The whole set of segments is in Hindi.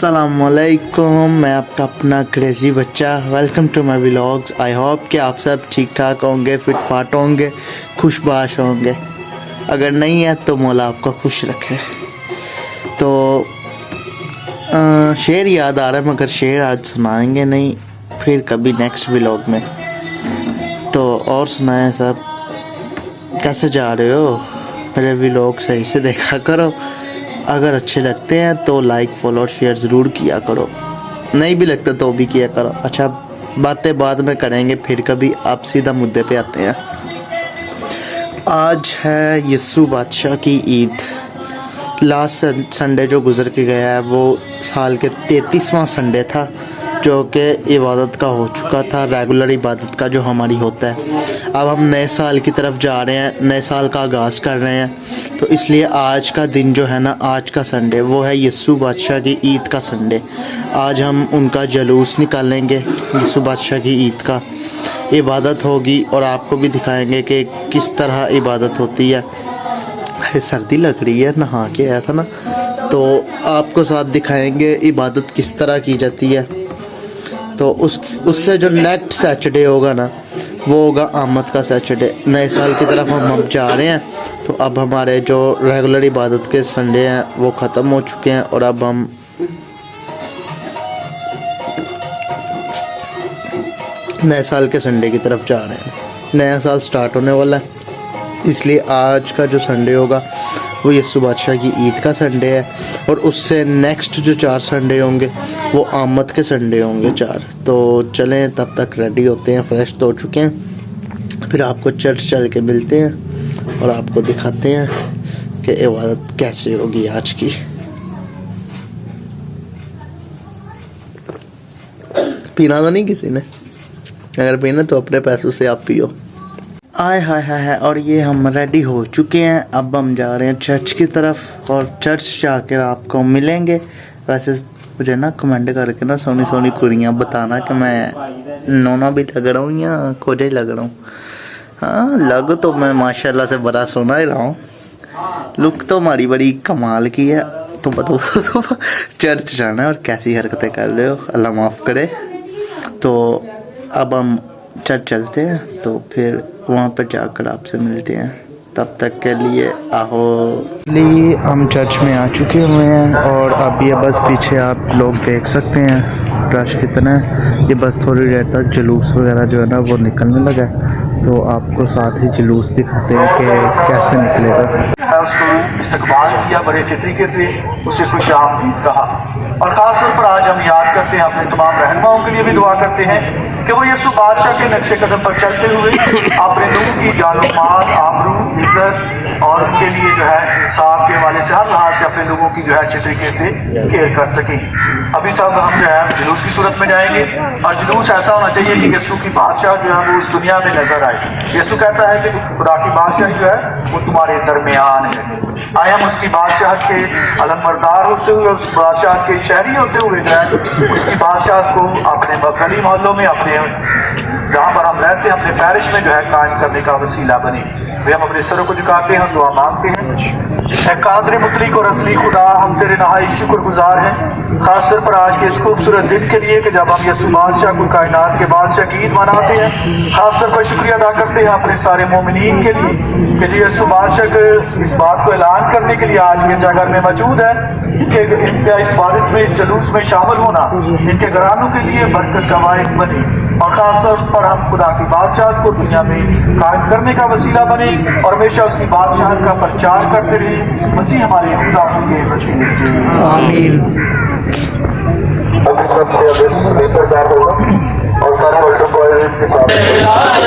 अस्सलामुअलैकुम, मैं आपका अपना क्रेज़ी बच्चा। Welcome to my vlogs. I hope कि आप सब ठीक ठाक होंगे, फिट फाट होंगे, खुशबाश होंगे। अगर नहीं है तो मौला आपको खुश रखे। तो शेर याद आ रहा है, मगर शेर आज सुनाएंगे नहीं, फिर कभी नेक्स्ट व्लॉग में। तो और सुनाएं सब, कैसे जा रहे हो? मेरे व्लॉग सही से देखा करो। अगर अच्छे लगते हैं तो लाइक फॉलो और शेयर ज़रूर किया करो, नहीं भी लगता तो भी किया करो। अच्छा, बातें बाद में करेंगे फिर कभी, आप सीधा मुद्दे पे आते हैं। आज है यस्सु बादशाह की ईद। लास्ट संडे जो गुज़र के गया है वो साल के 33वां संडे था, जो कि इबादत का हो चुका था, रेगुलर इबादत का जो हमारी होता है। अब हम नए साल की तरफ जा रहे हैं, नए साल का आगाज़ कर रहे हैं, तो इसलिए आज का दिन जो है ना, आज का संडे वो है यस्सु बादशाह की ईद का संडे। आज हम उनका जुलूस निकालेंगे, यस्सु बादशाह की ईद का, इबादत होगी और आपको भी दिखाएंगे कि किस तरह इबादत होती है। सर्दी लग रही है, नहा के आया था ना, तो आपको साथ दिखाएंगे इबादत किस तरह की जाती है। तो उससे जो नेक्स्ट सैटरडे होगा ना, वो होगा आमद का सैटरडे। नए साल की तरफ हम अब जा रहे हैं, तो अब हमारे जो रेगुलर इबादत के संडे हैं वो ख़त्म हो चुके हैं और अब हम नए साल के संडे की तरफ जा रहे हैं। नया साल स्टार्ट होने वाला है, इसलिए आज का जो संडे होगा वो यस्सु बादशाह की ईद का संडे है, और उससे नेक्स्ट जो 4 संडे होंगे वो आमद के संडे होंगे 4। तो चलें, तब तक रेडी होते हैं, फ्रेश तो हो चुके हैं, फिर आपको चर्च चल के मिलते हैं और आपको दिखाते हैं कि इबादत कैसे होगी आज की। पीना तो नहीं किसी ने? अगर पीना तो अपने पैसों से आप पियो। आय हाय हाय हाय। और ये हम रेडी हो चुके हैं, अब हम जा रहे हैं चर्च की तरफ, और चर्च जाकर आपको मिलेंगे। वैसे मुझे ना कमेंट करके ना सोनी सोनी कुड़ियाँ बताना कि मैं नोना भी लग रहा हूँ या खोजा ही लग रहा हूँ। हाँ, लग तो मैं माशाल्लाह से बड़ा सोना ही रहा हूँ, लुक तो हमारी बड़ी कमाल की है। तो बताओ तो चर्च जाना है और कैसी हरकतें कर रहे हो, अल्लाह माफ़ करे। तो अब हम चर्च चलते हैं, तो फिर वहाँ पर जाकर आपसे मिलते हैं। तब तक के लिए हम चर्च में आ चुके हुए हैं, और अब ये बस पीछे आप लोग देख सकते हैं रश कितना है। ये बस थोड़ी देर तक जुलूस वगैरह जो है ना वो निकलने लगा है, तो आपको साथ ही जुलूस दिखाते हैं कि कैसे निकलेगा। उसको इस्तकबाल किया बड़े अच्छे तरीके से, उसे खुश आमदीद कहा। और ख़ास तौर पर आज हम याद करते हैं, अपने तमाम रहनुमाओं के लिए भी दुआ करते हैं कि वो यस्सु बादशाह के नक्शे कदम पर चलते हुए अपने लोगों की जानो माल, आबरू, इज्जत और उनके लिए जो है इंसाफ के हवाले से हर लिहाज से अपने लोगों की जो है अच्छे तरीके से केयर कर सकें। अभी सब हम जो है जुलूस की सूरत में जाएंगे, और जुलूस ऐसा होना चाहिए कि यस्सु की बादशाह जो है वो उस दुनिया में नजर आए। यस्सु कहता है कि खुदा की बादशाह जो है वो तुम्हारे दरमियान है। आए हम उसकी बादशाह के अलमबरदार होते हुए, उस बादशाह के शहरी होते हुए जो है उसकी बादशाह को अपने गली मोहल्लों में, अपने जहाँ पर हम रहते हैं, अपने पैरिश में जो है कायम करने का वसीला बने। वे हम अपने सरों को झुकाते हैं, दुआ मांगते हैं। कादर मुतलिक और असली खुदा, हम तेरे नहायत शुक्रगुजार हैं, खासतौर पर आज के इस खूबसूरत दिन के लिए कि जब हम यस्सु बादशाह को, कायनात के बादशाह की ईद मनाते हैं। खासतौर पर शुक्रिया अदा करते हैं अपने सारे मोमिनीन के लिए कि जो यस्सु बादशाह के इस बात को ऐलान करने के लिए आज गिरजाघर में मौजूद है, इनका इस इबादत में, इस जुलूस में शामिल होना इनके घरानों के लिए बरकत का वाहिद बने, और खासतौर पर हम खुदा की बादशाह को दुनिया में कायम करने का वसीला बने, और हमेशा उसकी बादशाह का प्रचार करते रहे। मसीह हमारे खुदा के वसीले से आमीन। अभी सबसे बेहतर होगा और सारे वर्षों को के साथ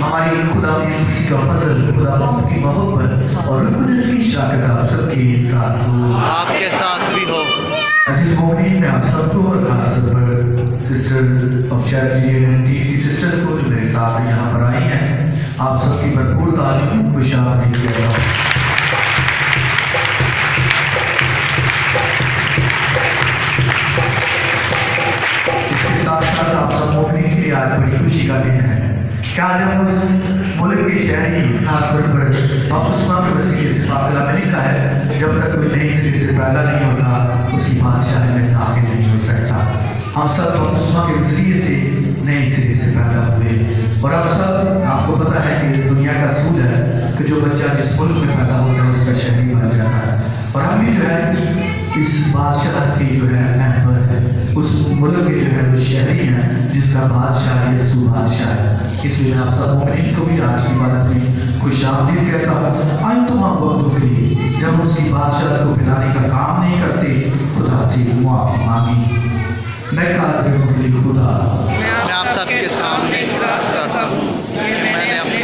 हमारे खुदा यीशु मसीह का फजल, खुदा बाप की मोहब्बत और कुदरत की शराकत आप सबके साथ हो, आपके साथ भी हो। अजीज मोमिनीन, मैं आप सबको और खास तौर पर सिस्टर ऑफ चर्च यूनिटी की सिस्टर्स को जो मेरे साथ यहाँ पर आई हैं, आप सबकी भरपूर तालीम खुशामदीद कहता हूँ। इसके साथ साथ आप सब मोमिनीन के लिए आज बड़ी खुशी का दिन है। क्या जब उस मुल्क के शहरी खासतौर पर बपतिस्मा के वसीले से काफिला में लिखा है, जब तक कोई नई सिरे से पैदा नहीं होता उसकी बादशाही में दाखिल नहीं हो सकता। हम सब बपतिस्मा के वसीले से नए सिरे से पैदा हुए और अब सब आपको पता है कि दुनिया का असूल है कि जो बच्चा जिस मुल्क में पैदा होता है उसका शहरी बन जाता है, और हम भी जो है इस बादशाह के जो है मेंबर है, उस मुल्क के जो है वो शहरी हैं जिसका बादशाह यीशु बादशाह है। इसलिए आप सब मोमिनीन को भी आज की इबादत में खुशामदीद कहता हूँ। आए तो हम वक्त करिए जब उसकी बादशाह को गिराने का काम नहीं करते, खुदा से मुआफ़ी मांगी। मैं कादिर खुदा, मैं आप सबके सामने करता हूँ कि मैंने अपने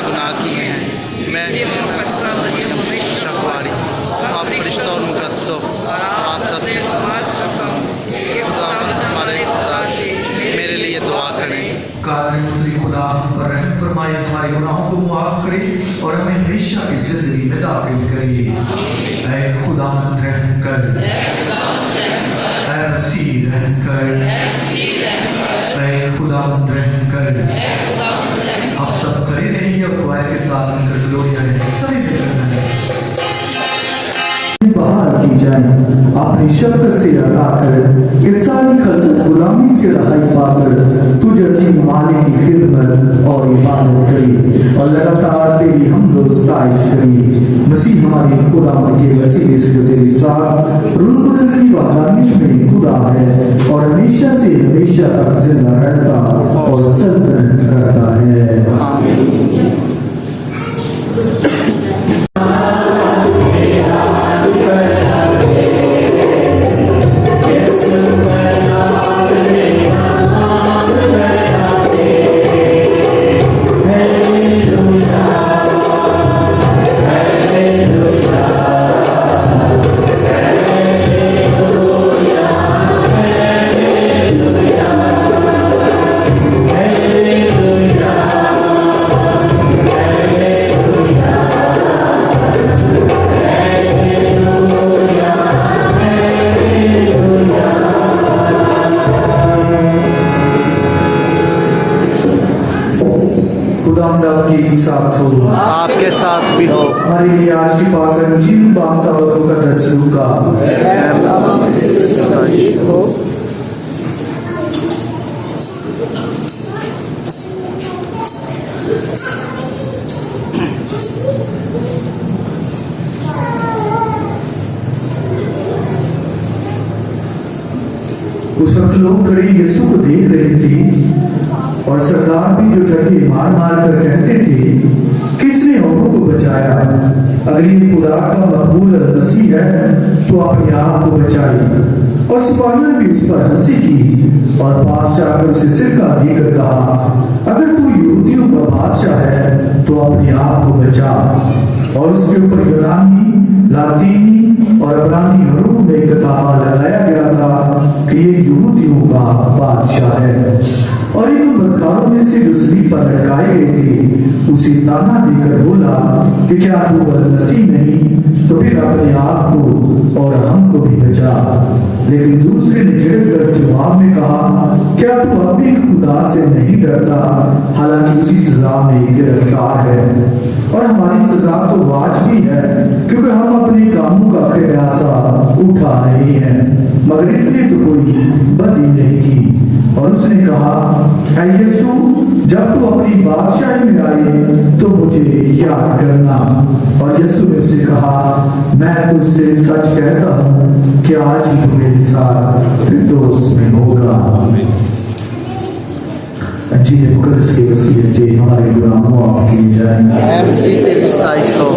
गुनाह किए हैं। मैं शकवारी आप फरिश्तों और मुकद्दसों आप सबके हमारे खुदा से मेरे लिए दुआ करें। कादिर खुदा हम पर रहम फरमाए, हमारे गुनाहों को मुआफ़ करे और हमें हमेशा की जिंदगी में दाखिल करिए। ऐ खुदा रहम कर, ऐ मसीह रहम कर, ऐ खुदा रहम कर। आप सब खड़े रहिए और दुआ के साथ मिलकर ग्लोरिया ने सभी मिलकर बहाल की जाए अपनी शफ़क़त से अता कर कि सारी खल्क़ गुलामी से रहाई पाकर तुझ अज़ीम मालिक की खिदमत और इबादत करी और लगातार तेरी हमद व सताइश करी। मसीह हमारे खुदा के वसीले से जो तेरे साथ रूह कुद्दस की वहदानियत में खुदा है और हमेशा से हमेशा तक जिंदा रहता और सल्तनत करता है। आमीन। खुदा आपके साथ हो, आपके साथ भी हो। हमारे लिए आज की पाक अंजील बाप का मुकद्दस लूका। उस वक्त लोग खड़े यीशु को देख रहे थे और सरदार भी जो ठट्ठे मार मार कर कहते थे, किसने औरों को बचाया? अगर ये खुदा का मकबूल मसीह है तो अपने आप को बचाए। और सिपाहियों ने भी उस पर हंसी की और पास जाकर उसे सिरका देकर कहा, अगर तू यहूदियों का बादशाह है तो अपने आप को बचा। और उसके ऊपर यूनानी, लातीनी और अब्रानी हरूफ में किताबा लगाया गया था कि ये यहूदियों का बादशाह है। और एक बदकारों में से जो सलीब पर लटकाए गए थे उसे ताना देकर बोला कि क्या तू मसीह नहीं तो फिर अपने आप को और हमको भी बचा। लेकिन दूसरे ने झिड़क कर जवाब में कहा, क्या तू अब भी खुदा से नहीं डरता? हालांकि उसी सजा में गिरफ्तार है और हमारी सजा तो वाजिब है क्योंकि हम अपने कामों का खिलासा उठा रहे हैं, मगर इसने तो कोई बदी नहीं की। और उसने कहा, ऐ यीशु, जब तू अपनी बादशाही में आए तो मुझे याद करना। और यीशु ने उसे कहा, मैं तुझसे सच कहता हूँ कि आज ही तू मेरे साथ फिरदौस में होगा। अंजील मुकद्दस के वसीले से हमारे गुनाह माफ किए जाएं। तेरी सताइश हो।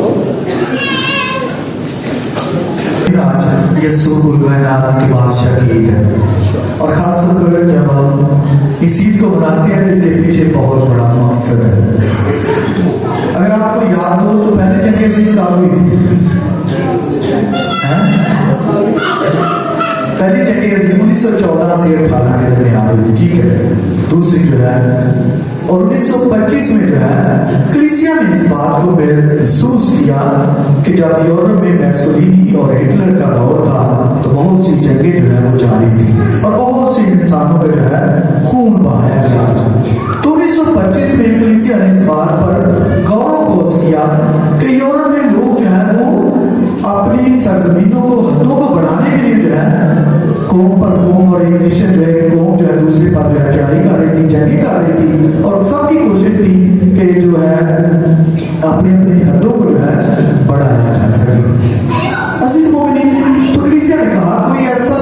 आज यीशु कायनात के बादशाह की ईद है और खासतौर पर जब हम इस ईद को मनाते हैं तो इसके पीछे बहुत बड़ा मकसद है। अगर आपको याद हो तो पहले जंग अज़ीम कब हुई थी? पहली जंग अज़ीम 1914 से 18 के दरमियान हुई थी, ठीक है। दूसरी जो है और 1925 में जो है कलीसिया ने इस बात को महसूस किया कि जब यूरोप में मैसोलिनी और हिटलर का दौर था तो बहुत सी जंगें जो है वो जारी थी और बहुत से इंसानों का जो है खून बहाया गया था। तो 1925 में कलीसिया ने इस बात पर गौरव खोज किया कि यूरोप में लोग जो है वो अपनी सरजमीनों को, हदों को बढ़ाने के लिए जो है कौम पर कौम और एक नेशन जो है कौम जो है दूसरे पर जो है चढ़ाई कर रही थी, जंगें कर रही थी और सबकी कोशिश थी कि जो है अपनी अपनी हदों को जो है बढ़ाया जा सके। अजीज मोमिनीन, तो कलीसिया ने कहा कोई ऐसा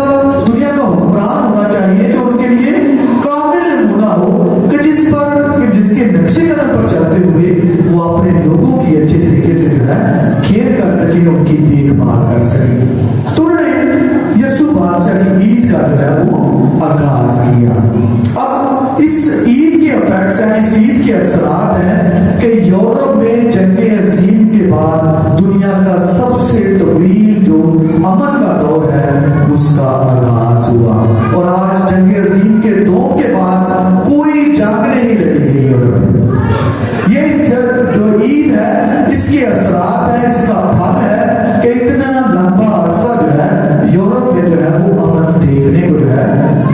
दुनिया का हुक्मरान होना चाहिए जो उनके लिए कामिल नमूना हो कि जिसके नक्शे कदम पर चलते हुए वो अपने लोगों की अच्छे तरीके से जो है केयर कर सके, उनकी देखभाल कर सके। तो उन्होंने यीशु बादशाह की ईद का जो है वो आगाज किया। अब इस ईद के इफेक्ट्स हैं, इस ईद के असरात हैं कि यूरोप में जंग अज़ीम के बाद दुनिया का सबसे तवील जो अमन का दौर है उसका आगाज हुआ। और आज जंग अज़ीम के दौर के बाद कोई जंग नहीं लड़ी गई यूरोप में। ये जो ईद है इसके असरात है, इसका फल है कि इतना लंबा अरसा जो है यूरोप में जो है वो अमन देखने को जो है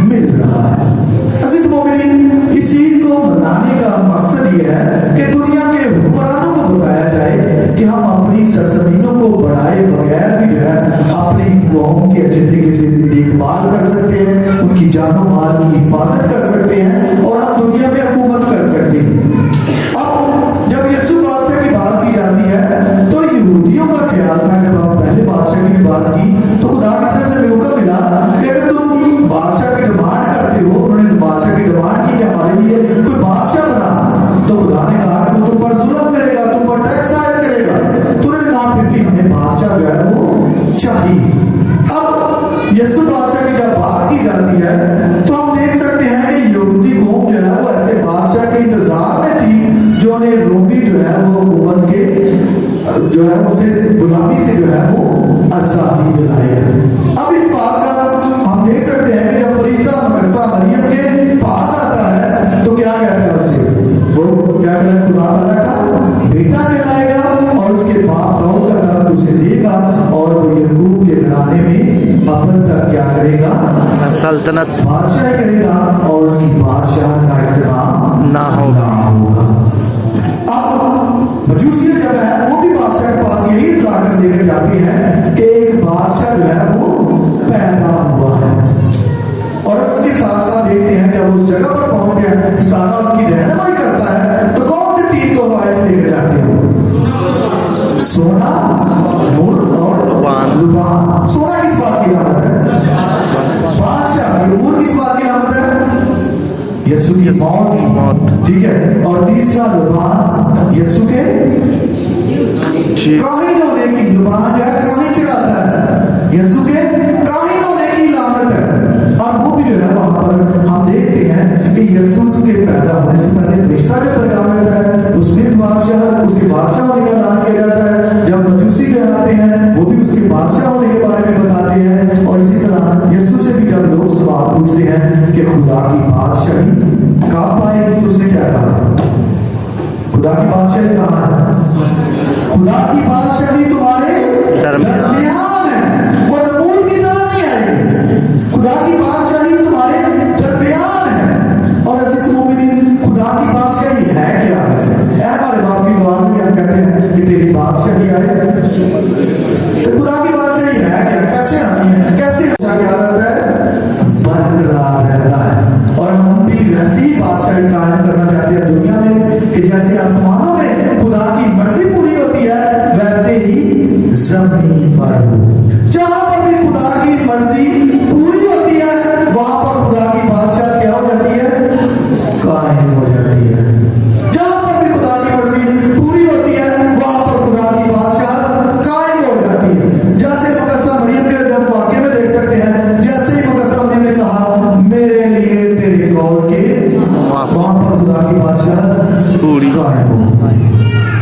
मिल रहा है। अजीज मोमिनीन, इस ईद को मनाने का मकसद ये है कि दुनिया के हुक्मरानों को बताया जाए कि हम अपनी सरजमीनों को बढ़ाए बगैर भी जो है अपनी कौम की अच्छे तरीके से देखभाल कर सकते हैं, उनकी जानो माल की हिफाजत कर सकते हैं और हम दुनिया में हुकूमत कर सकते हैं। अब जब यीशु बादशाह की बात की जाती है तो यहूदियों का ख्याल था, जब हम पहले बादशाह की बात की तो खुदा की तरफ से मौका मिला कि अगर तुम बादशाह की डिमांड करते हो, उन्होंने बादशाह की डिमांड की कि हमारे लिए कोई बादशाह बना, तो खुदा ने कहा कि वो तुम पर जुल्म करेगा, तुम पर टैक्स आयद करेगा। तो उन्होंने कहा फिर भी हमें बादशाह जो है वो चाहिए। अब यीशु बादशाह की जब बात की जाती है तो हम देख सकते हैं कि यहूदी कौम जो है वो ऐसे बादशाह के इंतजार में थी जो उन्हें रोमी जो है वो हुकूमत के जो है उसे गुलामी से जो है वो आजादी दिलाएगा। अब इस बात का हम देख सकते हैं कि जब फरिश्ता मकस्सा मरियम के पास आता है तो क्या कहता है उसे, वो क्या कहता है, खुदा ताला का बेटा कहलाएगा और उसके बाप दाऊद का तख्त उसे देगा और वो याकूब के घराने में अब तक क्या करेगा, सल्तनत बादशाह करेगा और उसकी बादशाह का इख्तिताम ना होगा। मजूसी जब है वो भी बादशाह के पास यही इतला कर लेकर जाते हैं कि एक बादशाह जो है वो पैदा हुआ है। और उसके साथ साथ देखते हैं जब उस जगह पर पहुंचते हैं, सितारा उनकी रहनुमाई करता है, तो कौन से तीन तोहफे लेकर जाते हैं? सोना, नूर और लुबान। सोना किस बात की अलामत है? बादशाह की। नूर किस बात की अलामत है? यीशु की मौत की। ठीक है। और तीसरा लुबान यीशु के काहिन होने की। लुबान जो है काहिन चढ़ाता है, यीशु के काहिन होने की अलामत है। और वो भी जो है वहां पर हम देखते हैं कि यीशु के पैदा होने से पहले फरिश्ता जो पैगाम देता है उसमें भी बादशाह, उसके बादशाह होने का ऐलान किया जाता है। जब मजूसी जो आते हैं वो भी उसके बादशाह होने के बारे में बताते हैं। और इसी तरह यीशु से भी जब लोग सवाल पूछते हैं कि खुदा की बादशाही कब आएगी, तो उसने क्या कहा? खुदा की बादशाही कहाँ है? खुदा की बादशाही तुम्हारे दरमियान है, वो नमूद की तरह नहीं आएगी। खुदा की बादशाही तुम्हारे दरमियान है। और ऐसे मोमिनीन, खुदा की बादशाही है क्या? हमारे बाप की दुआ में भी हम कहते हैं कि तेरी बादशाही आए। तो खुदा की बादशाही है क्या? कैसे आनी है? कैसे क्या रहता है? बरकरार रहता है। और हम भी वैसी ही बादशाही कायम करना चाहते हैं दुनिया में कि जैसे आसमानों में खुदा की मर्जी पूरी होती है, वैसे ही जमीन पर जहां पर भी खुदा की मर्जी पूरी होती है, वहां पर खुदा की बादशाह क्या हो जाती है? कायम हो जाती है। जहां पर भी खुदा की मर्जी पूरी होती है, वहां पर खुदा की बादशाह कायम हो जाती है। जैसे मुकद्दस मरियम के जब वाक्य में देख सकते हैं, जैसे ही मुकद्दस मरियम ने कहा मेरे लिए तेरे कौल के, वहां पर खुदा की बादशाह पूरी कायम हो।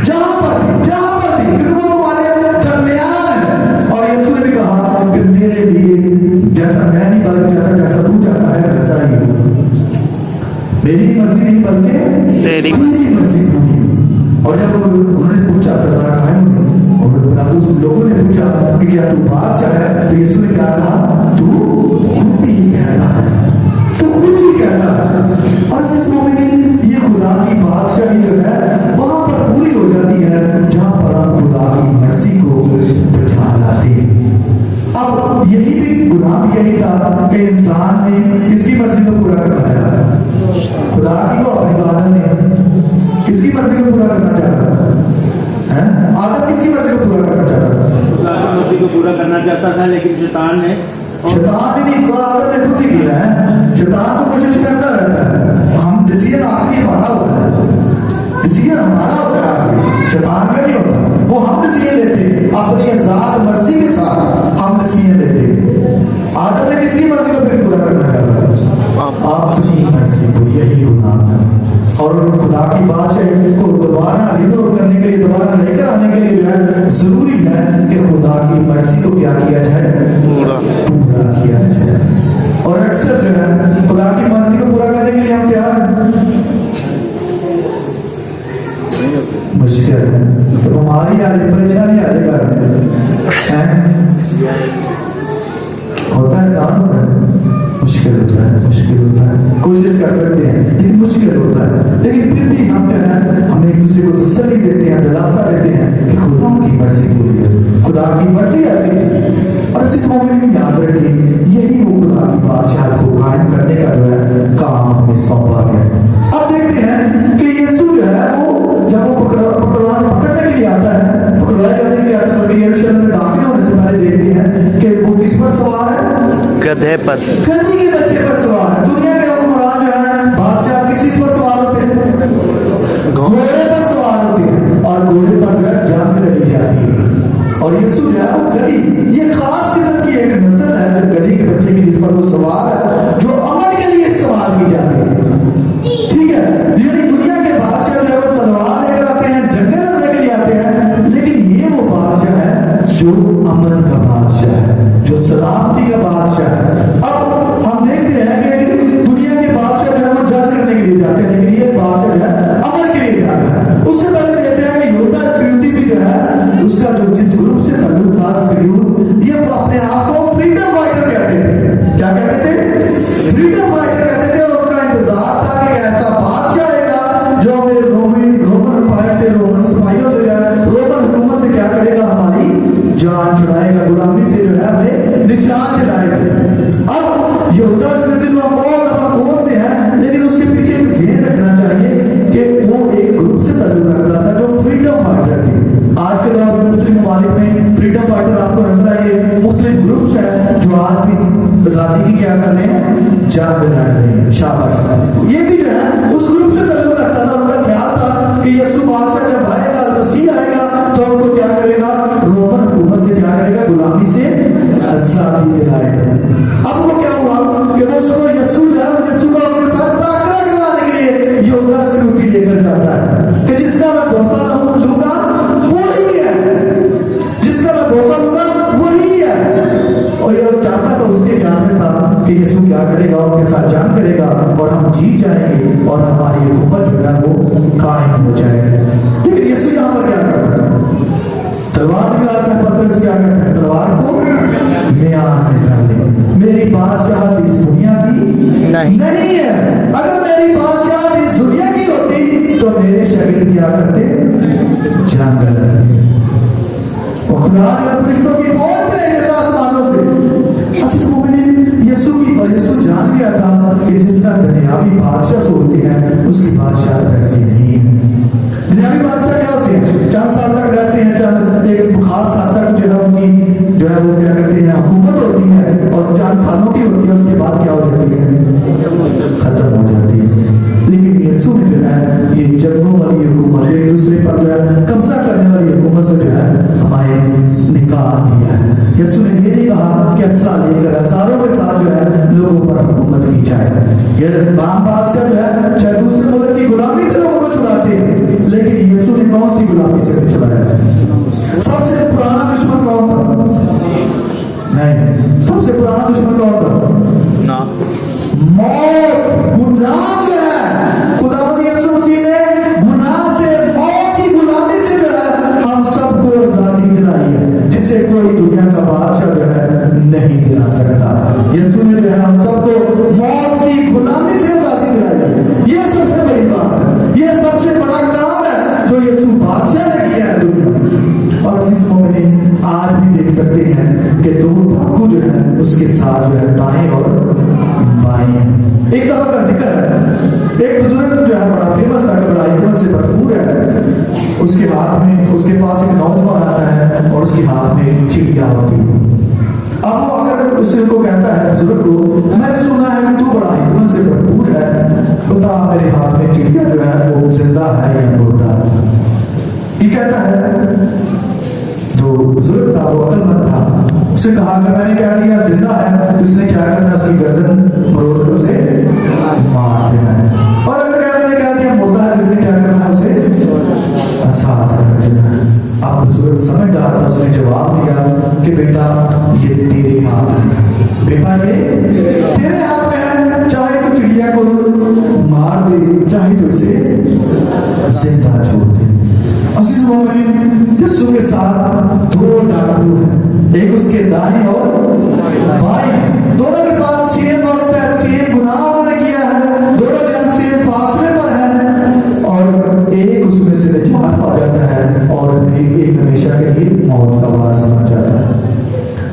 जहां पर भी क्योंकि वो तुम्हारे दरमियान है। और यीशु ने भी कहा कि मेरे लिए जैसा मैं नहीं बल्कि जाता, जैसा तू जाता है वैसा ही मेरी मर्जी नहीं बल्कि तेरी मर्जी पूरी हो। और जब उन्होंने पूछा, सरदार कायम और लोगों ने पूछा कि क्या तू बादशाह है, तो यीशु ने क्या कहा? तू खुद ही कहता है, तू खुद ही कहता है। और इस मोमिन ये खुदा की बादशाही जो है वहां पर पूरी हो जाती है जहां पर हम खुदा की मर्जी को बचा लाते हैं। अब यही भी गुनाह भी यही था कि इंसान ने किसकी मर्जी को पूरा करना चाहा? खुदा की को अपनी आदम ने किसकी मर्जी को पूरा करना चाहता है? आदम किसकी मर्जी को पूरा करना चाहता था? खुदा की मर्जी को पूरा करना चाहता था, लेकिन शैतान ने आदम ने खुद ही किया है। शैतान तो कोशिश करता रहता है। हम डिसीजन आखिरी हमारा होता है, डिसीजन हमारा होता है, शैतान का नहीं होता। वो हम डिसीजन लेते अपनी आजाद मर्जी के साथ, हम डिसीजन लेते। आदम ने किसकी मर्जी को फिर पूरा करना चाहता था? अपनी मर्जी को। यही गुनाह था। और खुदा की बादशाही को दोबारा रिन्यू करने के लिए, दोबारा लेकर आने के लिए जो है जरूरी है कि खुदा की मर्जी को क्या किया जाए? पूरा किया जाए। और अक्सर जो है खुदा की मर्जी को पूरा करने के लिए हम तैयार हैं, मुश्किल है। तो हमारी आ रही परेशानी आ रही होता है, आसान होता है, मुश्किल होता है। कोशिश कर सकते हैं लेकिन मुश्किल होता है। लेकिन फिर भी हम जो है हम एक दूसरे को तसल्ली देते हैं, दिलासा देते हैं कि खुदा की मर्जी पूरी है, खुदा की मर्जी ऐसी है। और इस मोमेंट में याद रखिए यही वो खुदा की बादशाह को कायम करने का जो है काम हमें सौंपा गया। अब देखते हैं कि यीशु जो है वो जब वो पकड़ने के लिए आता है, पकड़वाए जाने के लिए आता है, मगर यरूशलेम में दाखिल होने से पहले देखते हैं कि वो किस पर सवार है? गधे पर, गधे के बच्चे पर सवार है। दुनिया के हुक्मरान जो है बादशाह किस चीज पर सवार होते हैं? घोड़े पर सवार होते हैं। और घोड़े पर जो है जंग लड़ी जाती है। और यीशु जो है वो गधी, ये खास किस्म की एक नस्ल है जो गधी के बच्चे की, जिस पर वो सवार है, जो अमल के लिए इस्तेमाल की जाती है। ठीक है, यानी दुनिया के बादशाह जो है वो तलवार लेकर आते हैं, जंगे लड़ने के लिए आते हैं, लेकिन ये वो बादशाह है जो अमन का बादशाह है, जो सलामती का बादशाह है। अब जो आज भी आजादी की क्या कर रहे हैं, जंग लड़ रहे हैं। शाबाश। ये भी जो है उस ग्रुप से ताल्लुक रखता था। उनका ख्याल था कि यीशु बादशाह जब आएगा, मसीह आएगा, तो उनको क्या करेगा, रोमन हुकूमत से क्या करेगा, गुलामी से आजादी दिलाएगा। अब वो क्या हुआ कि वो उसको यीशु जो है, यीशु का उनके साथ टाकरा करवाने के लिए योद्धा स्मृति लेकर जाता है कि जिसका मैं भरोसा लूंगा वही है, जिसका मैं भरोसा लूंगा वही है। और ये चाहता था, उसके ध्यान में था कि यीशु क्या करेगा, उनके साथ जंग करेगा और हम जीत जाएंगे और हमारी हुकूमत जो है वो कायम हो जाएगी। लेकिन यीशु यहाँ पर क्या करता है, तलवार निकालता है। पतरस क्या करता है, तलवार को म्यान में डाल दे। मेरी बादशाहत इस दुनिया की नहीं है। अगर मेरी बादशाहत इस दुनिया की होती तो मेरे शरीर क्या करते, जंग लड़ते। और खुदा ने फरिश्तों की फौज भेज देता आसमानों से। असीस मोमिनीन, यीशु जान गया था कि जिस तरह दुनियावी बादशाह सोचते हैं उसकी बादशाह वैसी नहीं है। दुनियावी बादशाह क्या होते हैं, चंद साल तक रहते हैं, चंद एक खास हद तक जो है उनकी जो है वो क्या कहते हैं हुकूमत होती है, और चंद सालों की होती है, उसके बाद क्या हो जाती है, खत्म हो जाती है। लेकिन यीशु ने जो है ये जंगों वाली हुकूमत, एक दूसरे पर जो है कब्जा करने वाली हुकूमत से जो है हमारे निकाल दिया है। यीशु ने ये नहीं कहा कि असला लेकर हजारों के साथ जो है लोगों पर हुकूमत की जाए। ये बाम बादशाह जो है चाहे दूसरे मुल्क की गुलामी से लोगों को छुड़ाते हैं, लेकिन यीशु ने कौन सी गुलामी से छुड़ाया? सबसे पुराना दुश्मन कौन था? नहीं, सबसे पुराना दुश्मन कौन था? ना, मौत, गुनाह जो है। खुदा यीशु मसीह ने गुनाह से, मौत की गुलामी से जो है हम सबको आजादी दिलाई है, जिसे कोई दुनिया का बादशाह जो है नहीं दिला सकता। यीशु ने जो है हम सबको मौत की गुलामी से आजादी दिलाई है। ये सबसे बड़ी बात है, ये सबसे बड़ा काम है जो यीशु बादशाह ने किया है दुनिया। और अजीज मोमिनीन, आज भी देख सकते हैं कि दो डाकू जो है उसके साथ जो है दाएं और बाएं। एक दफा का जिक्र है, एक बुजुर्ग जो है बड़ा फेमस था, बड़ा हिकमत से भरपूर है। उसके हाथ में, उसके पास एक नौजवान आता है और उसके हाथ में चिड़िया होती है। अब वो आकर उससे उनको कहता है, बुजुर्ग को, मैंने सुना है कि तू बड़ा हिकमत से भरपूर है, बता मेरे हाथ में चिड़िया जो है वो जिंदा है या मुर्दा है? ये कहता है, जो बुजुर्ग था वो अक्लमंद था, उसने कहा अगर मैंने कह दिया जिंदा है तो इसने क्या करना, उसकी गर्दन मरोड़ कर उसे मार देना है। और अगर मैंने कह दिया मुर्दा है, इसने क्या करना है, उसे आजाद कर देना है। अब बुजुर्ग समझदार था, उसने जवाब दिया कि बेटा ये तेरे हाथ में, बेटा ये तेरे हाथ में है। चाहे तो चिड़िया को मार दे, चाहे तो इसे जिंदा छोड़ दे। अजीज मोमिनीन, यीशु के साथ दो डाकू हैं, एक उसके दाएं और बाएं। दोनों के पास सेम वक्त है, सेम गुनाह उन्होंने किया है, दोनों के सेम फासले पर है, और एक उसमें से निजात पा जाता है और एक हमेशा के लिए मौत का वारस बन जाता है।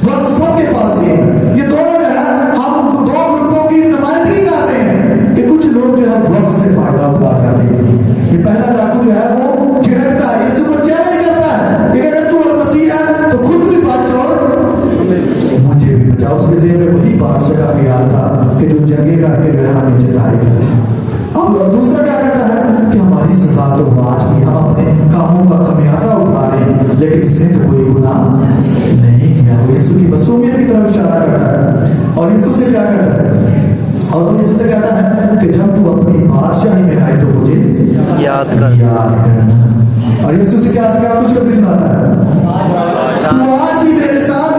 वक्त सबके पास सेम है। ये दोनों जो है हम दो ग्रुपों की नुमाइंदगी कर रहे हैं कि कुछ लोग जो है वक्त से फायदा उठा कर रहे हैं। ये पहला डाकू जो है वो चिढ़ता है, यीशु को चैलेंज करता है कि अगर तू मसीह है तो खुद भी बच और मुझे भी बचा। उसके जेब में वही बादशाह का ख्याल था कि जो जंगे करके जो है हमें जिताएगा। अब दूसरा क्या कहता है कि हमारी सजा तो आज भी, हम अपने कामों का खमियाजा उठा रहे हैं, लेकिन इसने तो कोई गुनाह नहीं किया। वो यीशु की मसूमियत की तरफ इशारा करता है और यीशु से क्या कहता है, और वो यीशु से कहता है कि जब तू अपनी बादशाही में आए तो मुझे याद करना। और यीशु से क्या कुछ कभी सुनाता है, तू आज ही मेरे साथ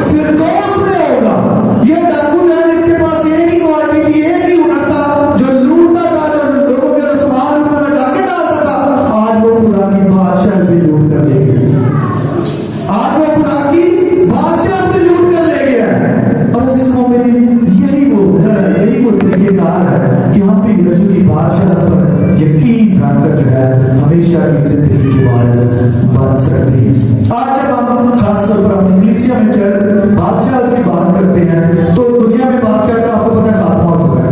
फिर दोस्त में होगा। ये डाकू है, इसके पास एक ही क्वालिटी थी, एक ही हुनर था, जो लूटता था, जो लोगों के सामान लूटता था, डाके डालता था। आज वो खुदा की बादशाह भी लूट कर ले गया, आज वो खुदा की बादशाह भी लूट कर ले गया। और इस मोमिनीन, यही वो हुनर है, यही वो तरीकेकार है कि हम भी यीशु की बादशाह पर यकीन रखकर जो है हमेशा की जिंदगी के वारिस बन सकते हैं। आज जब हम खासतौर पर अपनी कलीसिया में चढ़ बादशाह की बात करते हैं तो दुनिया में बादशाह का आपको पता खात्मा हो चुका है।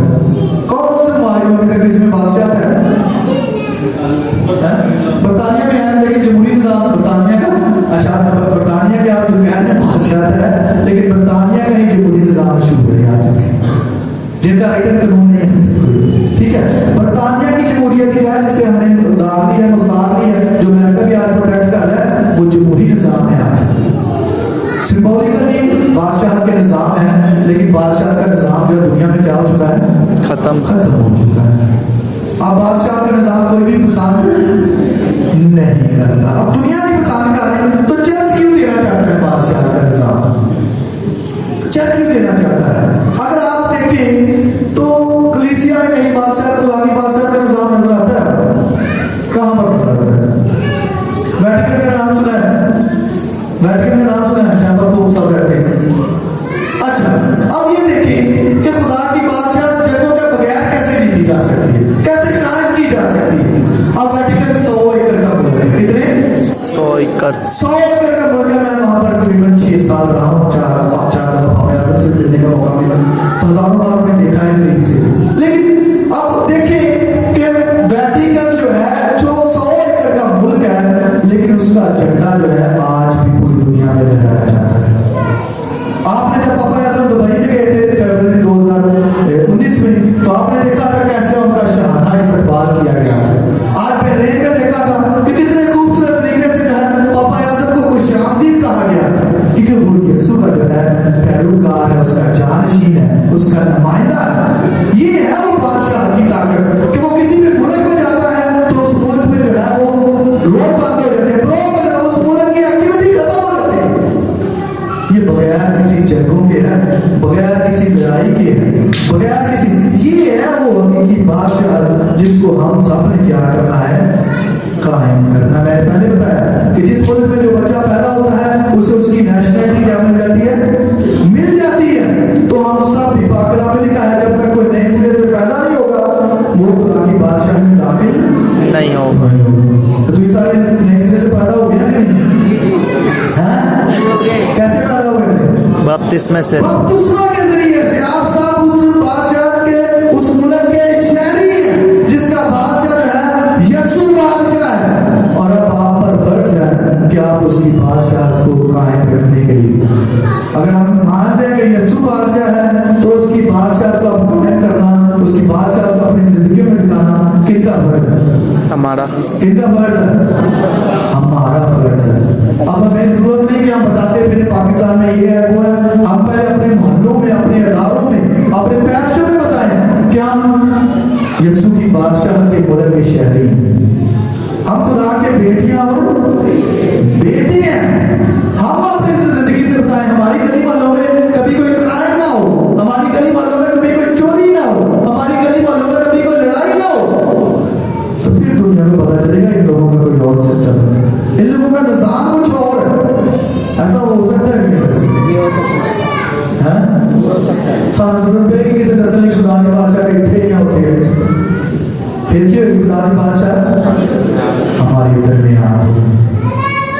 कौन कौन से मामलों में किसी में बादशाह है? बरतानिया में है, लेकिन जमहूरी निजाम बरतानिया का, अच्छा बरतानिया के आप जो कह रहे हैं बादशाह है, लेकिन बरतानिया का ही जमहूरी क्या हो चुका है? खत्म हो चुका है। अब बादशाह का निजाम कोई भी पसंद नहीं करता। अब दुनिया नहीं पसंद कर रही तो चर्च क्यों देना चाहता है बादशाह का निजाम? चर्च क्यों देना चाहता है? अगर आप देखें तो कलीसिया में कहीं बादशाह खुदा की बादशाह का निजाम नजर आता है? कहां पर नजर आता है? वेटिकन का नाम सुना है? वेटिकन का नाम सुना है जहां पर पोप सब रहते हैं? अच्छा, अब ये देखिए कि खुदा की बादशाह जगहों के बगैर कैसे जीती जा सकती है, कैसे कायम की जा सकती है। अब वेटिकन 100 एकड़ का मुल्क है। कितने? 100 एकड़। 100 एकड़ का मुल्क है। मैं वहां पर तकरीबन 6 साल रहा हूँ। चार दफा आजम से मिलने का मौका मिला। हजारों बार मैंने देखा है करीब से। लेकिन अब देखिए कि वेटिकन जो है, जो 100 एकड़ का मुल्क है, लेकिन उसका झंडा जो है आज भी पूरी दुनिया में लहराया जाता है। आपने जब पापा आजम दुबई में गए थे फरवरी 2019 में, तो आपने देखा था कैसे उनका शाहाना इस्तकबाल किया गया। आज बहरीन में देखा था कि कितने खूबसूरत तरीके से जो है पापा आजम को खुशामदीद कहा गया, क्योंकि वो यीशु का जो है पैरोकार है, उसका जानशीन है, उसका नुमाइंदा है। ये है वो बादशाह की ताकत कि वो किसी भी मुल्क में जाता है तो उस मुल्क में जो है वो रोड बंद हो जाते हैं, ब्लॉक हो जाते हैं, उस मुल्क की एक्टिविटी खत्म हो जाती है। ये बगैर किसी जंगों के है, बगैर किसी लड़ाई के है, बगैर किसी, ये है वो हकीकी बादशाह जिसको हम सब ने क्या करना है? कायम करना। मैंने पहले बताया कि जिस मुल्क में जो बच्चा पैदा होता है उसे उसकी नेशनलिटी क्या मिल जाती है? मिल जाती है। तो हम सब भी पाकला में लिखा है जब तक कोई नए सिरे से पैदा नहीं होगा वो खुदा की बादशाह में दाखिल नहीं होगा। तो ये सारे नए सिरे से पैदा हो गया नहीं? कैसे पैदा हुए थे? बपतिस्मे से। बपतिस्मा के जरिए से। आप सब उस बादशाह के, उस मुल्क के शहरी हैं जिसका बादशाह जो है यीशु बादशाह है। और अब आप पर फर्ज है कि आप उसकी बादशाह को कायम रखने के लिए, अगर हम मानते हैं कि यीशु बादशाह है तो उसकी बादशाह को अब कायम करना, उसकी बादशाह को अपनी जिंदगी में दिखाना किनका फर्ज है? हमारा। किनका फर्ज है? हमारा फर्ज है। अब हमें जरूरत नहीं कि हम बताते फिर पाकिस्तान में ये है वो है। हम पहले अपने मोहल्लों में, अपने इदारों में, अपने पैरशों में बताएं कि हम यीशु की बादशाह के मुल्क के शहरी हैं। हम खुदा के बेटियां और बेटे हैं। हम अपनी जिंदगी से बताएं हमारी गली वालों में कभी कोई क्राइम ना हो, हमारी गली वालों में कभी कोई चोरी ना हो, हमारी गली वालों में कभी कोई लड़ाई ना हो। तो फिर दुनिया को पता चलेगा इन लोगों का कोई और सिस्टम है, इन लोगों का निजाम कुछ और है। ऐसा हो सकता है कि नहीं? सारी जरूरत है कि किसी नस्ल की खुदा की बादशाह इतने नहीं होते हैं। फिर क्यों खुदा की बादशाह हमारे दरमियान?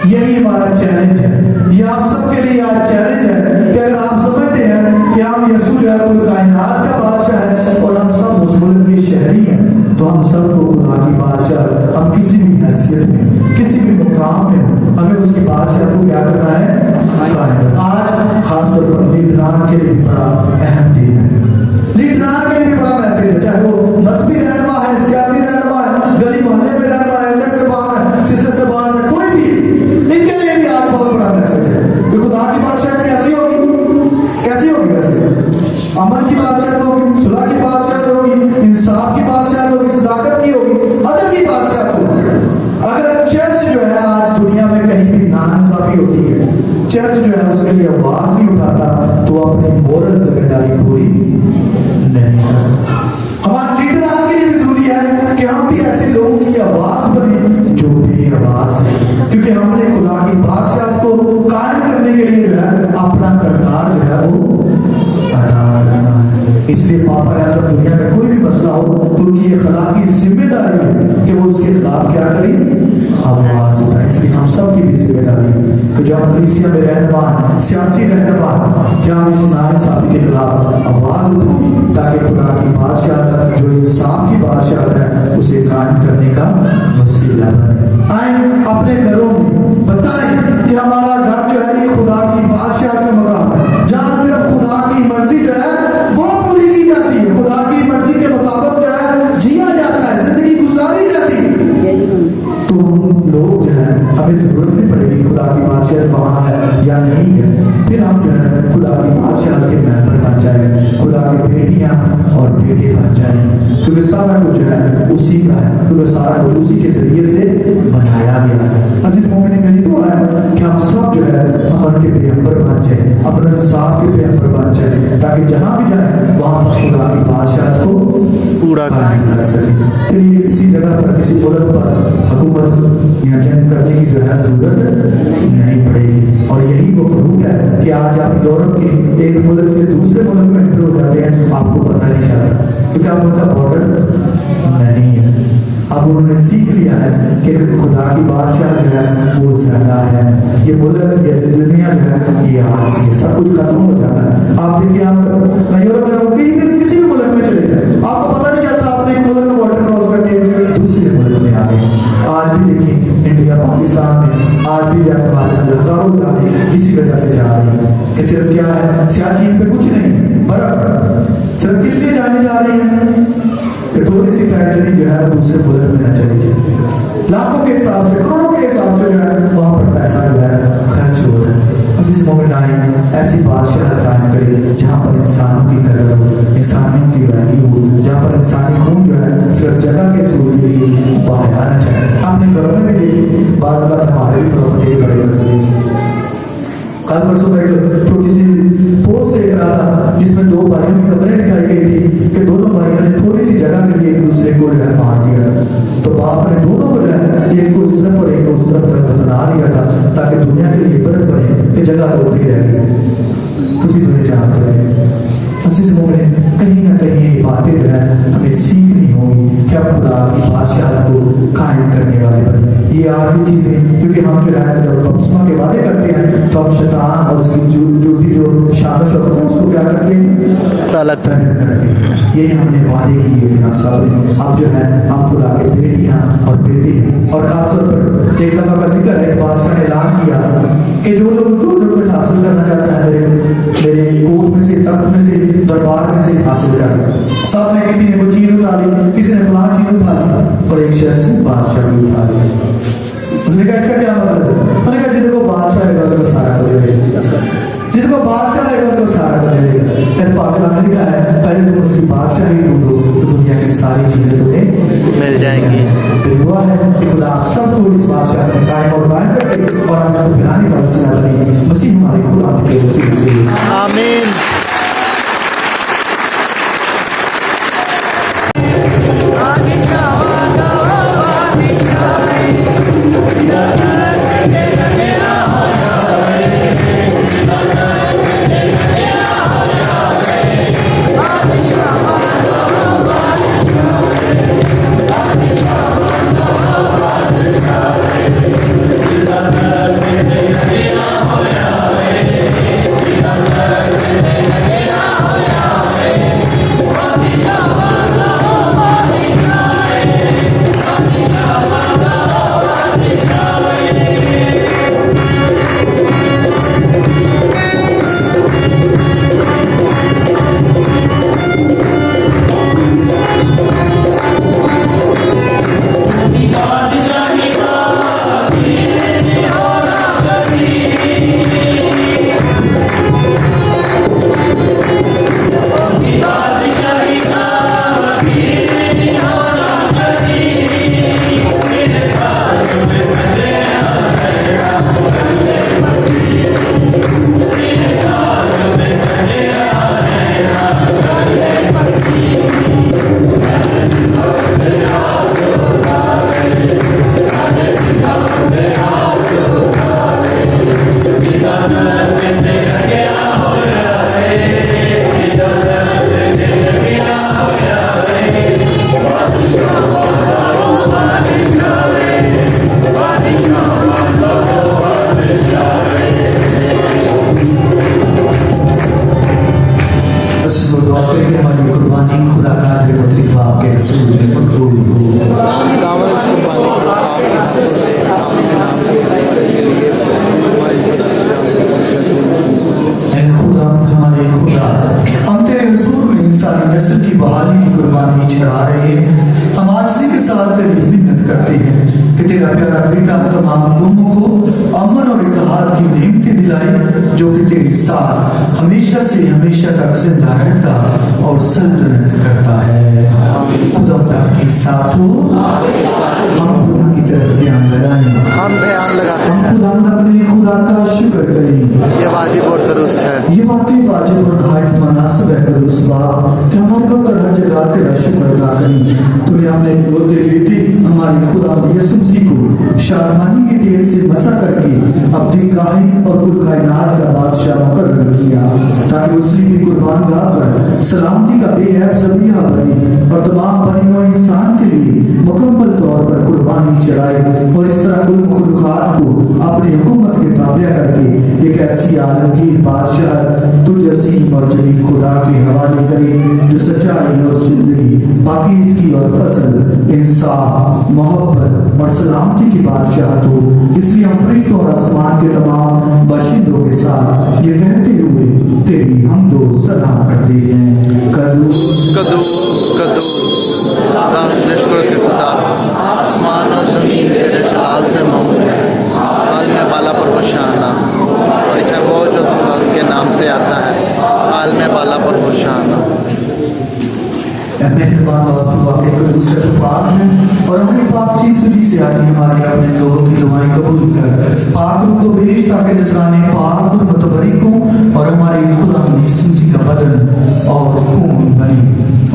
यही हमारा चैलेंज है। ये आप सबके लिए आज चैलेंज है कि अगर आप समझते हैं कि हम यीशु जो है पूरी कायनात का बादशाह है और हम सब उस मुल्क के शहरी हैं, तो हम सबको खुदा की बादशाह, हम किसी भी हैसियत में, किसी भी मुकाम में, हमें उसकी बादशाह को क्या करना है? आज खासतौर पर लीडरान के लिए बड़ा अहम दिन है। लीडरान के लिए भी बड़ा मैसेज है, चाहे वो मजहबी रहनुमा है, सियासी रहनुमा है, गली मोहल्ले में रहनुमा है, एल्डर से बाहर है, सिस्टर से बाहर है, कोई भी, इनके लिए भी आज बहुत बड़ा मैसेज है कि खुदा की बादशाह कैसी होगी? कैसी होगी? वैसे अमन की बादशाह होगी, सुलह की बादशाह होगी, इंसाफ की बादशाह होगी, सदाकत की होगी, अदल की बादशाह होगी। अगर चर्च जो है आज दुनिया में कहीं भी नाइंसाफी होती है, चर्च जो है उसके लिए आवाज नहीं उठाता, तो अपनी मोरल जिम्मेदारी पूरी नहीं करता। हमारे लीडरान के लिए भी जरूरी है कि हम भी ऐसे लोगों की आवाज बने जो बेआवाज है, क्योंकि हमने खुदा की बादशाह को कायम करने के लिए जो है अपना किरदार जो है वो अदा करना है। इसलिए पापा ऐसा दुनिया में कोई भी मसला हो तो उनकी अखलाकी जिम्मेदारी है कि वो उसके खिलाफ क्या करें? आवाज उठाए। इसलिए हम सब की भी जिम्मेदारी है कि जो हम कलीसिया में रहनुमा, सियासी रहनुमा, क्या हम इस नाइंसाफी के खिलाफ आवाज उठाएं ताकि खुदा की बादशाह जो इंसाफ की बादशाह है उसे कायम करने का वसीला बने। आए अपने घरों में बताएं कि हमारा घर जो है ये खुदा की बादशाह का मकाम है, जहाँ सिर्फ खुदा की मर्जी जो है वो पूरी की जाती है, खुदा की मर्जी के मुताबिक जो है जिया जाता है, जिंदगी गुजारी जाती है। तो हम लोग जो है हमें जरूरत नहीं पड़ेगी खुदा की बादशाह वहां है या नहीं है, फिर हम जो है खुदा की बादशाह के मेंबर बन जाए, खुदा की बेटियां और बेटे बन जाए, क्योंकि सारा कुछ जो है उसी का है, क्योंकि सारा कुछ उसी के जरिए से बनाया गया है। अजीज मोमिन, मेरी दुआ है कि हम सब जो है अमन के पैगंबर बन जाए, अपने इंसाफ के पैगंबर बन जाए, ताकि जहां भी जाए वहां पर खुदा की बादशाह को पूरा कायम कर सके। फिर ये किसी जगह पर किसी मुल्क पर हुकूमत या जंग करने की जो है जरूरत नहीं पड़ेगी। और यही वो फरूक है कि आज आप यूरोप के एक मुल्क से दूसरे मुल्क में एंटर हो जाते हैं, आपको पता नहीं चलता, क्योंकि आप उनका बॉर्डर नहीं है। अब उन्होंने सीख लिया है कि खुदा की बादशाह जो है वो ज्यादा है, ये मुल्क ये दुनिया जो है ये आज से सब कुछ खत्म हो जाना है। आप देखिए, आप यूरोप में कहीं भी किसी भी मुल्क में चले जाए, आपको पता नहीं चलता आपने एक मुल्क का बॉर्डर क्रॉस करके दूसरे मुल्क में आ गए। आज भी देखिए इंडिया पाकिस्तान में आज भी हजारों जाने इसी वजह से जा रही है कि सिर्फ क्या है, सियाचिन पे कुछ नहीं, बर्फ सिर्फ किस लिए जाने जा रही है कि थोड़ी सी फैक्ट्री जो है दूसरे मुल्क में न चली जाए। लाखों के हिसाब से, करोड़ों के हिसाब से जो है वहां पर पैसा जो है खर्च हो रहा है। अजीज मोमिन, ऐसी बादशाह कायम करे जहाँ पर इंसानों की कदर हो, इंसानियों की वैल्यू हो, जहाँ पर इंसानी खून जो है सिर्फ जगह के सूद के लिए बहाया न जाए। आपने घरों में भी देखी, बात हमारे भी प्रॉपर्टी के बड़े मसले। कल परसों में एक छोटी सी पोस्ट देख रहा था जिसमें दो भाइयों की खबरें दिखाई गई थी कि दोनों भाइयों ने थोड़ी सी जगह के लिए एक दूसरे को जो है मार दिया। तो बाप ने दोनों को जो है एक को इस तरफ और एक को उस तरफ दफना दिया था, ताकि दुनिया के लिए इबरत बने कि जगह तो उतरी रहेगी, किसी दुनिया जानते रहे। अजीज मोमिन, कहीं ना कहीं ये बातें जो है हमें सीखनी होगी कि अब खुदा की बादशाह को कायम करने वाले बने। ये आर्जी चीजें, क्योंकि हम जो है जब बपतिस्मा के वादे करते हैं तो हम शैतान और उसकी जो शान शौकत है उसको क्या करते हैं, तलब करते हैं। ये हमने वादे किए थे हम सब। अब जो है हम खुदा के बेटियां और बेटे हैं। और खासतौर पर एक दफा का जिक्र है कि बादशाह ने ऐलान किया कि जो कुछ हासिल करना चाहता है मेरे कोर्ट में से, तख्त में से, दरबार में से हासिल कर। सब ने, किसी ने वो चीज उठा ली, किसी ने फलां चीज उठा ली, और एक शख्स बादशाह भी उठा लिया। उसने कहा इसका क्या मतलब है? मैंने कहा जिनको बादशाह है तो सारा कुछ मिलेगा, जिनको बादशाह है तो सारा कुछ मिलेगा। कहते पाकिस्तान ने लिखा है पहले तुम उसकी बादशाह ही ढूंढो तो दुनिया की सारी चीजें तुम्हें मिल जाएंगी। मेरी दुआ है कि खुदा आप सबको इस बादशाह में कायम और दायम करके और आप इसको गिराने का वसीला बने। मसीह हमारे खुदा के वसीले से आमीन। बादशाह तेरा बेटा तमाम कौमों को अमन और इत्तेहाद की नेमतें दिलाई, जो कि तेरे साथ हमेशा से हमेशा तक जिंदा रहता और सल्तनत करता है। खुदा आपके साथ हो। हम खुदा की तरफ ध्यान लगाएं। हम ध्यान लगाते हम हैं। खुदा अपने खुदा का शुक्र करें। ये वाजिब और दुरुस्त है। ये वाकई वाजिब और नहायत मुनासिब है दुरुस्त बाप कि हमारे वक्त और हर जगह तेरा शुक्र अदा करें। तूने अपने इकलौते बेटे हमारे खुदा यीशु मसीह को शादमानी के तेल से मसा करके अपनी काहिन और कुल कायनात का बादशाह मुकर्रर किया, ताकि उसने भी कुर्बान गाह पर सलामती का बेऐब ज़बीहा बने और तमाम बनी नौ इंसान के लिए मुकम्मल तौर पर कुर्बानी चढ़ाए, और इस तरह कुल मखलूकात को अपनी हुकूमत के ताबिया करके एक ऐसी आलमगीर बादशाह तुझ असीम और जलील खुदा के हवाले करे, जो सच्चाई और जिंदगी, पाकीज़गी और फजल, इंसाफ, मोहब्बत और सलामती की बादशाह हो। इसलिए हम फरिश्तों और आसमान के तमाम बाशिंदों के साथ ये कहते हुए तेरी हमदो सना करते हैं, कदूस कदूस कदूस लश्कर के खुदा, आसमान और जमीन तेरे जलाल से ममलूक है। हाल में बाला पर होशाना, और क्या वो जो उनके नाम से आता है, हाल में बाला पर होशाना। मेहरबान बाप वाकई कदूस है, तो पाक है, और हमारी पाक चीज से आदि हमारे अपने लोगों की दुआएं कबूल कर। पाक रूह को भेज ताकि नजराने पाक और मुतबरिक हों और हमारे खुदा यीशु मसीह का बदन और खून बने।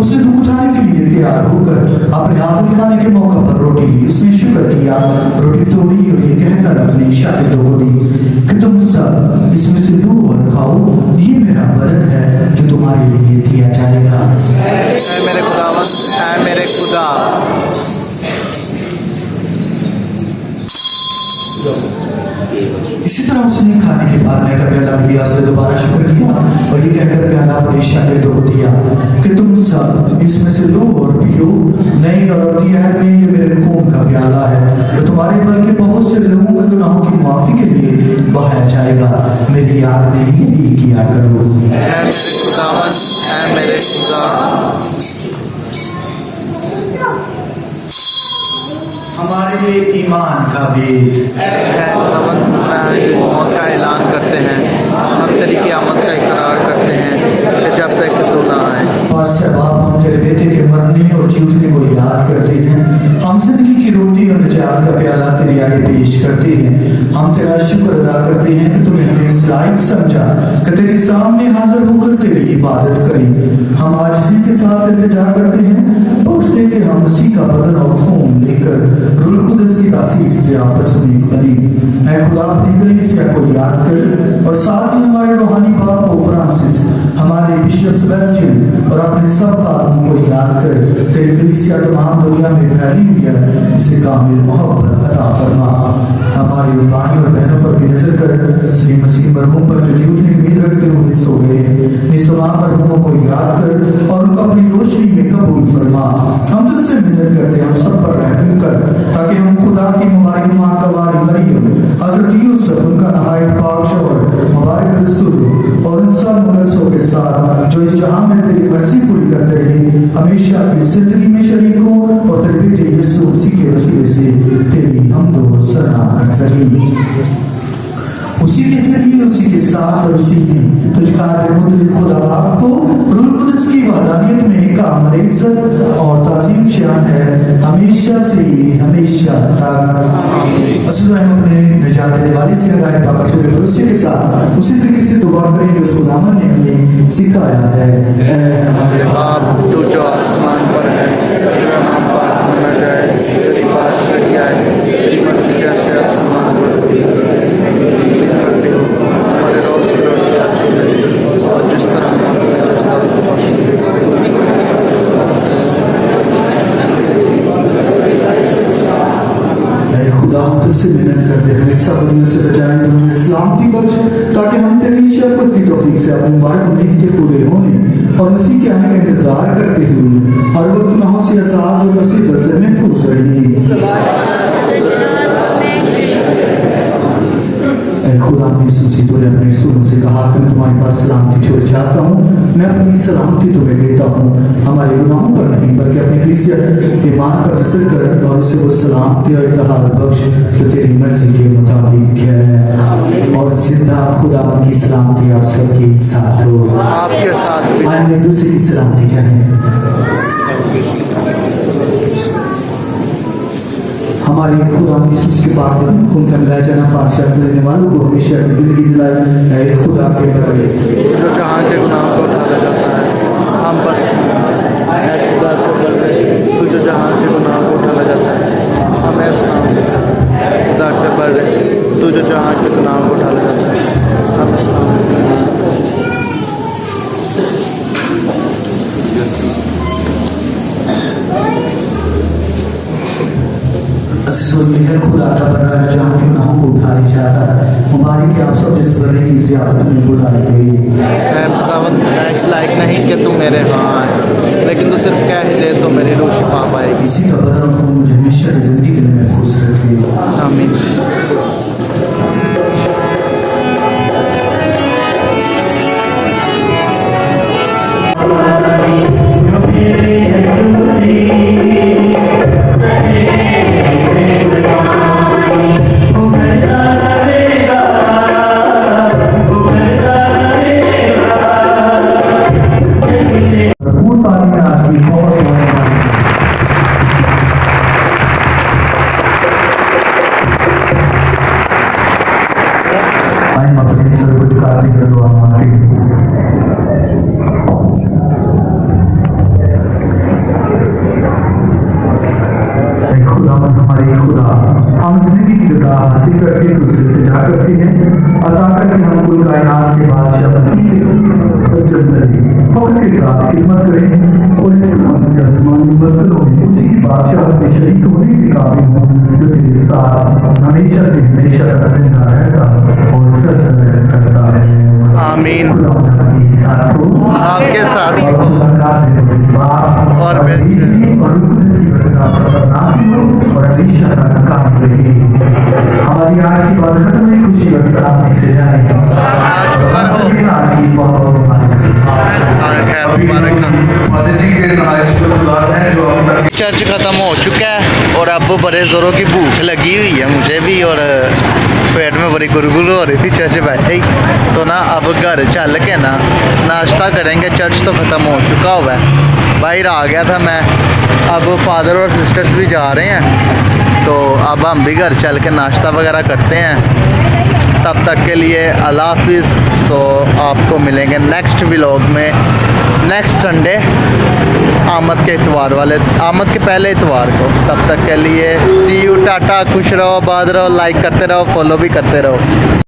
उसने दुख उठाने के लिए तैयार होकर अपने हाजिर खाने के मौका पर रोटी ली। उसने शुक्र किया, रोटी तोड़ी और ये कहकर अपने शागिर्दों को दी कि तुम सब इसमें से लो और खाओ, ये मेरा बदन है जो तुम्हारे लिए दिया जाएगा। मेरे खुदावन, ऐ मेरे खुदा। इसी तरह उसने खाने के बाद मैं का प्याला लिया, उसने दोबारा शुक्र किया और ये कहकर प्याला अपने शागिर्दों को दिया कि तुम सब इसमें से लो और पियो, नई और अबदी अहद में ये मेरे खून का प्याला है, जो तुम्हारे बल्कि बहुत से लोगों के गुनाहों की माफी के लिए बहाया जाएगा। मेरी याद में यही किया करो। ऐ मेरे खुदावन, ऐ मेरे खुदा। हमारे ईमान का वेद मौत का ऐलान करते हैं, हम तेरी क़यामत का इकरार करते हैं कि जब तक कि तू ना आए। बादशाह बाप, हम तेरे बेटे के मरने और जीतने को याद करते हैं। हम जिंदगी की रोटी और निजात का प्याला तेरे आगे पेश करते हैं। हम तेरा शुक्र अदा करते हैं कि तूने हमें इस लायक समझा कि तेरे सामने हाजिर होकर तेरी इबादत करें। हम आज इसी के साथ इल्तिजा करते हैं, पहुँचते कि हम उसी का बदन और खून लेकर रूह कुदस की तासीर से आपस में बने। ऐ खुदा, अपनी कलीसिया को याद कर और साथ ही हमारे रूहानी बाप को फ्रांसिस, हमारे बिशप सेबेस्टियन और अपने सब खादमों को याद कर। तेरी कलीसिया तमाम दुनिया में फैली हुई है, इसे कामिल मोहब्बत अता फरमा। हमारे भाई और बहनों पर भी नजर कर, सलीम मसीह मरहूम पर जो जीवने की उम्मीद रखते हुए सो गए हैं, तमाम मरहूमों को याद कर और उनको अपनी रोशनी में कबूल फरमा। हम तुझसे मिन्नत करते हैं, हम सब पर रहम कर, ताकि हम खुदा की मुबारक माँ का वारी मरियम, हजरत यूसुफ, उनका नहायत पाक शौहर, मुबारक रसूल और उन सब मुकद्दसों के साथ जो इस जहां में तेरी मर्जी पूरी करते रहे, हमेशा इस जिंदगी में शरीक हो और तेरे बेटे यीशु मसीह के वसीले से तेरी हमदो सना कर सकें। उसी के जरिए, उसी के साथ और उसी में तुझका मुतलिक खुदा बाप को रूह कुदस की वहदानियत में कामिल इज्जत और ताज़ीम शान है, हमेशा से हमेशा तक। असल हम अपने निजात देने वाली से अदाए पाकर पूरे भरोसे के साथ उसी तरीके से दुआ करें जो खुदावन ने हमें सिखाया है। हमारे बाप, तू जो आसमान पर है, तेरा नाम पाक होना जाए, तेरी बादशाही आए, तेरी मर्जी जैसे आसमान पर हमारे रोज की रोटी आज हमें दे, और जिस तरह हम अपने रिश्तेदारों को बख्शते हैं। खुदा, हम तुझसे मिन्नत करते हैं, सब दुनिया से बचाए, तुम्हें सलामती बख्श, ताकि हम तेरी शफ़क़त की तौफीक से अपनी मुबारक उम्मीद के पूरे होने और मसीह के आने का इंतजार करते हुए हर वक्त गुनाहों से आज़ाद और मसीह से महफूज रहें। खुदा यीशु मसीह, तूने अपने रसूलों से कहा कि मैं तुम्हारे पास सलामती छोड़ जाता हूँ। मैं अपनी सलामती तुम्हें देता हूँ, हमारे गुनाहों पर नहीं बल्कि अपनी कलीसिया के मान पर नजर कर और उसे वो सलामती और इत्तेहाद बख्श जो तेरी मर्जी के मुताबिक है। और जिंदा खुदा की सलामती आप सबके साथ हो। आपके साथ भी। आए एक दूसरे की सलामती चाहें। हमारे खुदा यीशु के पाक खून का मिलाया जाना पातशाह करने वालों को हमेशा जिंदगी दिलाए। ऐ खुदा के बगैर जो जहाँ के गुनाह को उठाया जाता है हम पर ऐ खुदा के बगैर तू जो जहाँ के गुनाह को उठाया जाता है हमें उस नाम के खुदा के बगैर तू जो जहाँ के गुनाह को उठाया जाता है हम उस नाम के ये है खुदा का बर्रा जो जहाँ के गुनाहों को उठाया जाता है। मुबारक है आप सब जिस बर्रे की ज़ियाफत में बुलाए गए। खुदावंद मैं इस लायक नहीं कि तू मेरे हाँ आए, लेकिन तू सिर्फ कह ही दे तो मेरी रूह शिफा पाएगी। इसी का बदला को मुझे हमेशा की जिंदगी के लिए महफूज रखे। आमीन। हम जिंदगी की रज़ा हासिल करके दूसरे से जा करते हैं अता करके हम कुल कायनात के बादशाह मसीह के फख्र के साथ खिदमत करें और इस आसमानी मस्जिदों में उसी की बादशाह के शरीक होने के काबिल हों जो तेरे साथ हमेशा से हमेशा तक जिंदा रहता और सरदर्द करता है। आमीन। आपके साथ और हमारी आज की बात खत्म नहीं खुशी और सलामती से जाए। चर्च ख़त्म हो चुका है और अब बड़े ज़ोरों की भूख लगी हुई है मुझे भी और पेट में बड़ी गुरगुर हो रही थी चर्च बैठे ही। तो ना अब घर चल के ना नाश्ता करेंगे। चर्च तो ख़त्म हो चुका हुआ है, बाहर आ गया था मैं। अब फादर और सिस्टर्स भी जा रहे हैं तो अब हम भी घर चल के नाश्ता वगैरह करते हैं। तब तक के लिए अल्लाह हाफिज़। तो आपको मिलेंगे नेक्स्ट व्लॉग में नेक्स्ट संडे, आमद के इतवार वाले, आमद के पहले इतवार को। तब तक के लिए सी यू, टाटा, खुश रहो, आबाद रहो, लाइक करते रहो, फॉलो भी करते रहो।